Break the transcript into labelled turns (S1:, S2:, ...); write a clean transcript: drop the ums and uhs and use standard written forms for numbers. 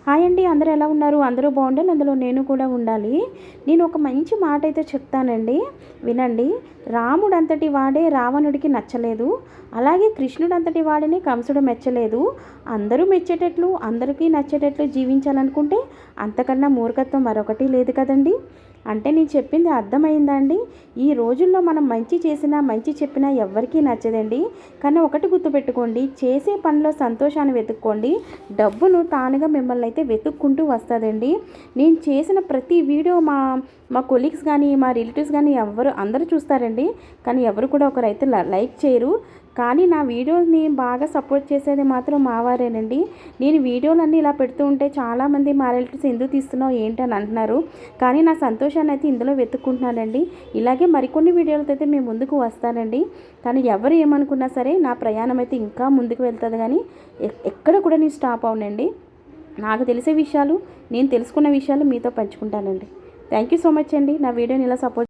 S1: Hi అండి, అందరూ ఎలా ఉన్నారు? అందరూ బాగుండాలి, అందులో నేను కూడా ఉండాలి. నేను ఒక మంచి మాట అయితే చెప్తానండి, వినండి. రాముడు అంతటి వాడే రావణుడికి నచ్చలేదు, అలాగే కృష్ణుడు అంతటి వాడిని కంసుడు మెచ్చలేదు. అందరూ మెచ్చేటట్లు, అందరికీ నచ్చేటట్లు జీవించాలనుకుంటే అంతకన్నా మూర్ఖత్వం మరొకటి లేదు కదండి. అంటే నేను చెప్పింది అర్థమైందా అండి? ఈ రోజుల్లో మనం మంచి చేసినా మంచి చెప్పినా ఎవ్వరికీ నచ్చదండి. కానీ ఒకటి గుర్తుపెట్టుకోండి, చేసే పనిలో సంతోషాన్ని వెతుక్కోండి, డబ్బును తానుగా మిమ్మల్ని అయితే వెతుక్కుంటూ వస్తుందండి. నేను చేసిన ప్రతి వీడియో మా మా కొలీగ్స్ కానీ మా రిలేటివ్స్ కానీ అందరూ చూస్తారండి. కానీ ఎవరు కూడా ఒకరైతే లైక్ చేయరు. కానీ నా వీడియోని బాగా సపోర్ట్ చేసేది మాత్రం మా వారేనండి. నేను వీడియోలన్నీ ఇలా పెడుతూ ఉంటే చాలామంది మా రిలేటివ్స్ ఎందుకు తీస్తున్నావు ఏంటి అని అంటున్నారు. కానీ నా సంతోషాన్ని అయితే ఇందులో వెతుక్కుంటున్నానండి. ఇలాగే మరికొన్ని వీడియోలతో అయితే మేము ముందుకు వస్తానండి. కానీ ఎవరు ఏమనుకున్నా సరే నా ప్రయాణం అయితే ఇంకా ముందుకు వెళ్తుంది, కానీ ఎక్కడ కూడా నేను స్టాప్ అవునండి. నాకు తెలిసే విషయాలు, నేను తెలుసుకున్న విషయాలు మీతో పంచుకుంటానండి. థ్యాంక్ యూ సో మచ్ అండి, నా వీడియోని ఇలా సపోర్ట్